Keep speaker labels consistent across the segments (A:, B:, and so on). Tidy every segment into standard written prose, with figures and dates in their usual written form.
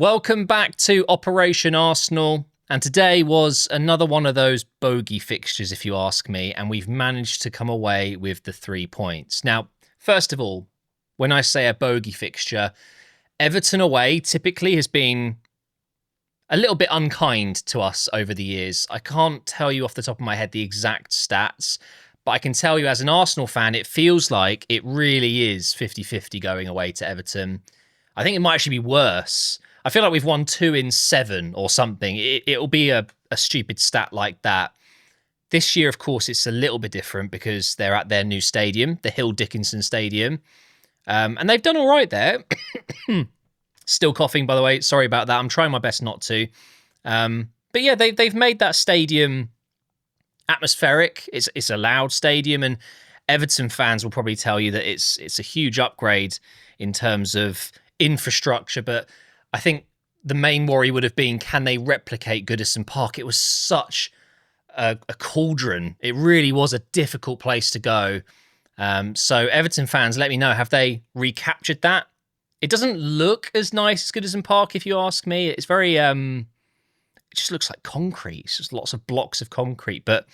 A: Welcome back to Operation Arsenal. And today was another one of those bogey fixtures, if you ask me. And we've managed to come away with the 3 points. Now, first of all, when I say a bogey fixture, Everton away typically has been a little bit unkind to us over the years. I can't tell you off the top of my head the exact stats, but I can tell you as an Arsenal fan, it feels like it really is 50-50 going away to Everton. I think it might actually be worse. I feel like we've won 2 in 7 or something. It'll be a stupid stat like that. This year, of course, it's a little bit different because they're at their new stadium, the Hill Dickinson Stadium. And they've done all right there. Still coughing, by the way. Sorry about that. I'm trying my best not to. But yeah, they've made that stadium atmospheric. It's a loud stadium, and Everton fans will probably tell you that it's a huge upgrade in terms of infrastructure. But I think the main worry would have been, can they replicate Goodison Park? It was such a cauldron. It really was a difficult place to go. So Everton fans, let me know, have they recaptured that? It doesn't look as nice as Goodison Park, if you ask me. It's very, it just looks like concrete. It's just lots of blocks of concrete. But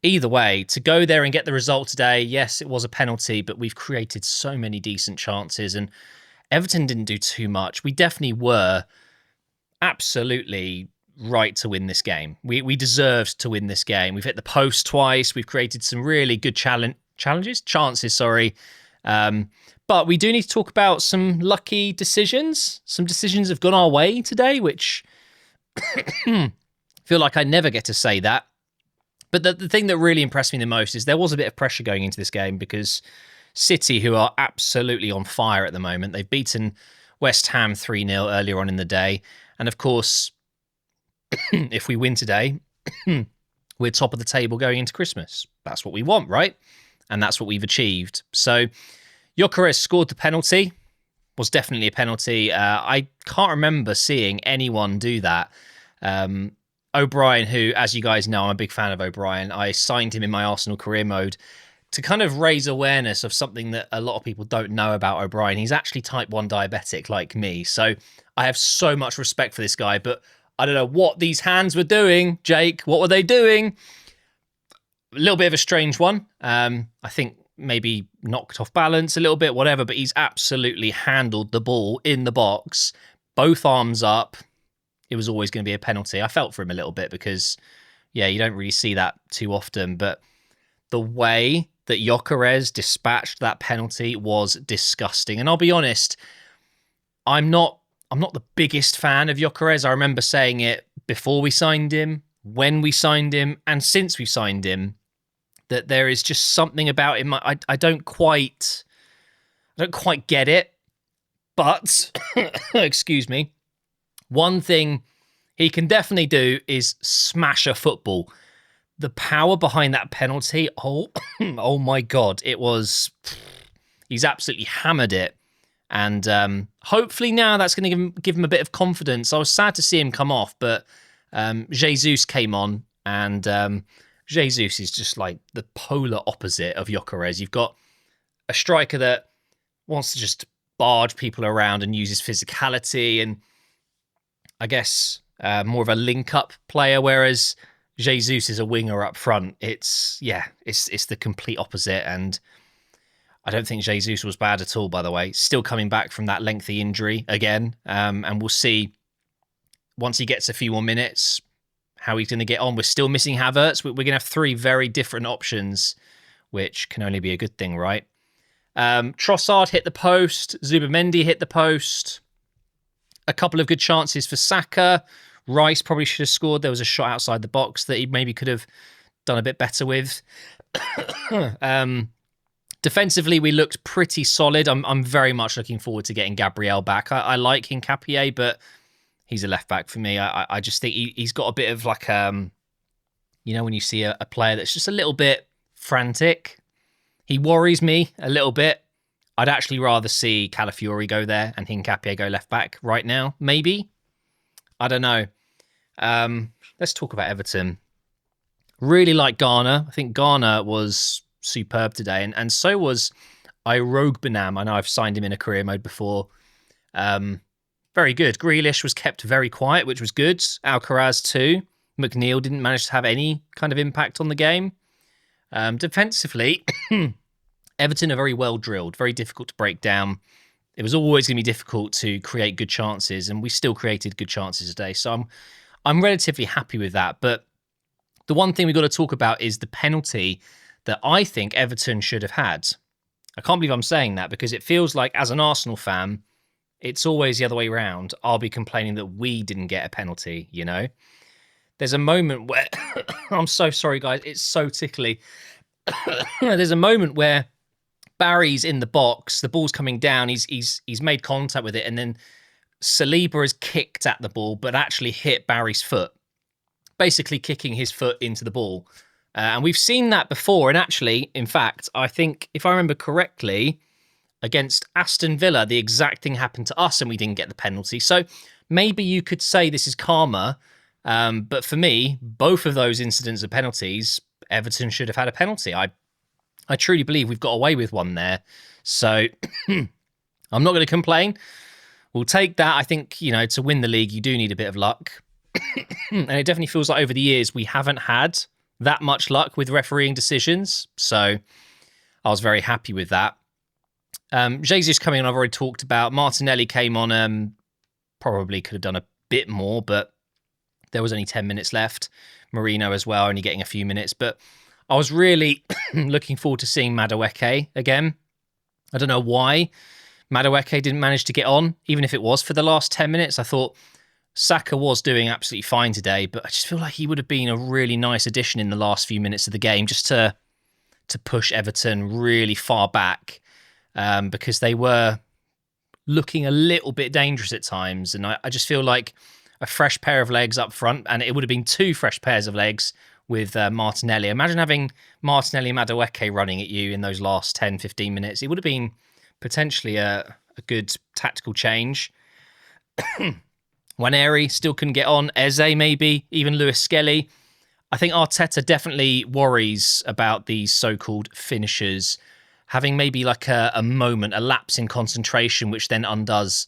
A: either way, to go there and get the result today, yes, it was a penalty, but we've created so many decent chances, and Everton didn't do too much. We definitely were absolutely right to win this game. We deserved to win this game. We've hit the post twice. We've created some really good chances. But we do need to talk about some lucky decisions. Some decisions have gone our way today, which feel like I never get to say that. But the thing that really impressed me the most is there was a bit of pressure going into this game because City, who are absolutely on fire at the moment, they've beaten West Ham 3-0 earlier on in the day. And of course, if we win today, we're top of the table going into Christmas. That's what we want, right? And that's what we've achieved. So Gyökeres scored the penalty. Was definitely a penalty. I can't remember seeing anyone do that. O'Brien, who, as you guys know, I'm a big fan of O'Brien. I signed him in my Arsenal career mode to kind of raise awareness of something that a lot of people don't know about O'Brien. He's actually type 1 diabetic like me. So I have so much respect for this guy, but I don't know what these hands were doing, Jake. What were they doing? A little bit of a strange one. I think maybe knocked off balance a little bit, whatever, but he's absolutely handled the ball in the box, both arms up. It was always going to be a penalty. I felt for him a little bit because, yeah, you don't really see that too often, but the way that Gyökeres dispatched that penalty was disgusting. And I'll be honest, I'm not the biggest fan of Gyökeres. I remember saying it before we signed him, when we signed him, and since we signed him, that there is just something about him. I don't quite get it. But excuse me, one thing he can definitely do is smash a football. The power behind that penalty, oh my God, he's absolutely hammered it. And hopefully now that's going to give him a bit of confidence. I was sad to see him come off, but Jesus came on, and Jesus is just like the polar opposite of Gyökeres. You've got a striker that wants to just barge people around and uses physicality, and I guess more of a link-up player, whereas Jesus is a winger up front. It's the complete opposite, and I don't think Jesus was bad at all, by the way. Still coming back from that lengthy injury again, and we'll see once he gets a few more minutes how he's going to get on. We're still missing Havertz. We're going to have 3 very different options, which can only be a good thing, right? Trossard hit the post. Zubamendi hit the post. A couple of good chances for Saka. Rice probably should have scored. There was a shot outside the box that he maybe could have done a bit better with. Defensively, we looked pretty solid. I'm very much looking forward to getting Gabriel back. I like Hincapié, but he's a left back for me. I just think he's got a bit of like, when you see a player that's just a little bit frantic, he worries me a little bit. I'd actually rather see Calafiori go there and Hincapié go left back right now, maybe. I don't know. Let's talk about Everton. Really like Garner. I think Garner was superb today, and so was Irogbinam. I know I've signed him in a career mode before. very good. Grealish was kept very quiet, which was good. Alcaraz too. McNeil didn't manage to have any kind of impact on the game. Defensively, Everton are very well drilled, very difficult to break down. It was always going to be difficult to create good chances, and we still created good chances today. So I'm relatively happy with that. But the one thing we've got to talk about is the penalty that I think Everton should have had. I can't believe I'm saying that, because it feels like, as an Arsenal fan, it's always the other way around. I'll be complaining that we didn't get a penalty, you know? There's a moment where... I'm so sorry, guys. It's so tickly. There's a moment where Barry's in the box, the ball's coming down, he's made contact with it, and then Saliba has kicked at the ball, but actually hit Barry's foot, basically kicking his foot into the ball. And we've seen that before, and actually, in fact, I think, if I remember correctly, against Aston Villa, the exact thing happened to us and we didn't get the penalty. So maybe you could say this is karma, but for me, both of those incidents of penalties, Everton should have had a penalty. I truly believe we've got away with one there. So I'm not going to complain. We'll take that. I think, you know, to win the league, you do need a bit of luck. And it definitely feels like over the years, we haven't had that much luck with refereeing decisions. So I was very happy with that. Jesus coming on, I've already talked about. Martinelli came on, probably could have done a bit more, but there was only 10 minutes left. Marino as well, only getting a few minutes. But I was really looking forward to seeing Madueke again. I don't know why Madueke didn't manage to get on, even if it was for the last 10 minutes. I thought Saka was doing absolutely fine today, but I just feel like he would have been a really nice addition in the last few minutes of the game, just to push Everton really far back, because they were looking a little bit dangerous at times. And I just feel like a fresh pair of legs up front, and it would have been two fresh pairs of legs with Martinelli. Imagine having Martinelli and Madueke running at you in those last 10, 15 minutes. It would have been potentially a good tactical change. Waneri still couldn't get on. Eze maybe, even Lewis Skelly. I think Arteta definitely worries about these so-called finishers having maybe like a moment, a lapse in concentration, which then undoes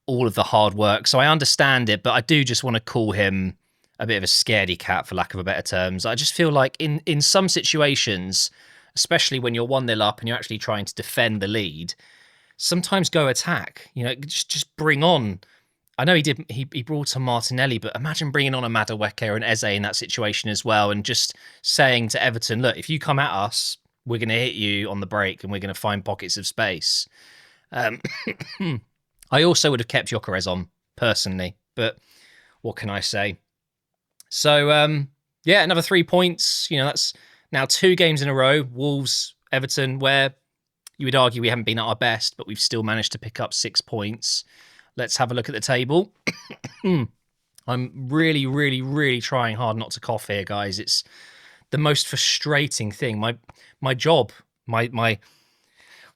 A: all of the hard work. So I understand it, but I do just want to call him a bit of a scaredy cat, for lack of a better terms. I just feel like in some situations, especially when you're 1-0 up and you're actually trying to defend the lead, sometimes go attack. You know, just bring on. I know he brought on Martinelli, but imagine bringing on a Madueke or an Eze in that situation as well, and just saying to Everton, look, if you come at us, we're going to hit you on the break and we're going to find pockets of space. I also would have kept Gyökeres on, personally, but what can I say? So, yeah, another 3 points. You know, that's now 2 games in a row, Wolves, Everton, where you would argue we haven't been at our best, but we've still managed to pick up 6 points. Let's have a look at the table. I'm really, really, really trying hard not to cough here, guys. It's the most frustrating thing. My job, my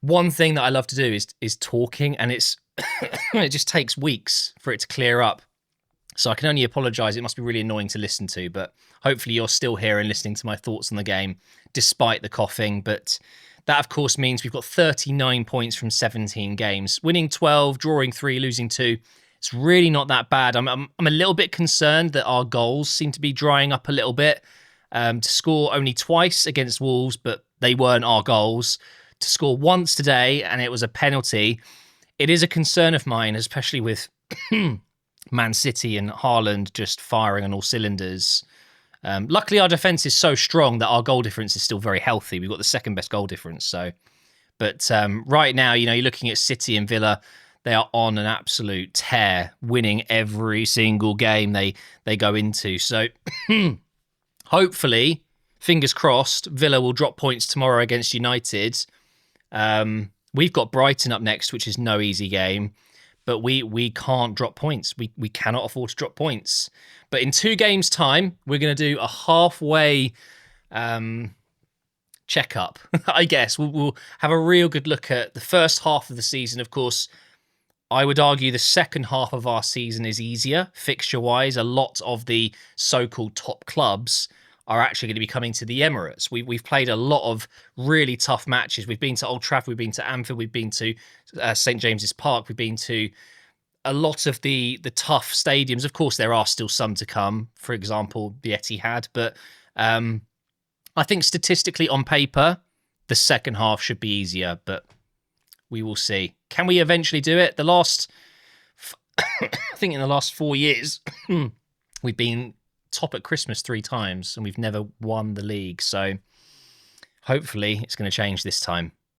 A: one thing that I love to do is talking, and it's it just takes weeks for it to clear up. So I can only apologise. It must be really annoying to listen to, but hopefully you're still here and listening to my thoughts on the game, despite the coughing. But that, of course, means we've got 39 points from 17 games, winning 12, drawing 3, losing 2. It's really not that bad. I'm a little bit concerned that our goals seem to be drying up a little bit. To score only twice against Wolves, but they weren't our goals. To score once today, and it was a penalty. It is a concern of mine, especially with Man City and Haaland just firing on all cylinders. Luckily, our defence is so strong that our goal difference is still very healthy. We've got the second best goal difference. But right now, you know, you're looking at City and Villa. They are on an absolute tear, winning every single game they go into. So hopefully, fingers crossed, Villa will drop points tomorrow against United. We've got Brighton up next, which is no easy game. But we can't drop points. We cannot afford to drop points. But in 2 games' time, we're going to do a halfway checkup, I guess. We'll have a real good look at the first half of the season. Of course, I would argue the second half of our season is easier, fixture-wise. A lot of the so-called top clubs are actually going to be coming to the Emirates. We've played a lot of really tough matches. We've been to Old Trafford, we've been to Anfield, we've been to St James's Park, we've been to a lot of the tough stadiums. Of course, there are still some to come. For example, the Etihad, but I think statistically on paper, the second half should be easier, but we will see. Can we eventually do it? I think in the last 4 years, we've been top at Christmas 3 times and we've never won the league. So hopefully it's going to change this time.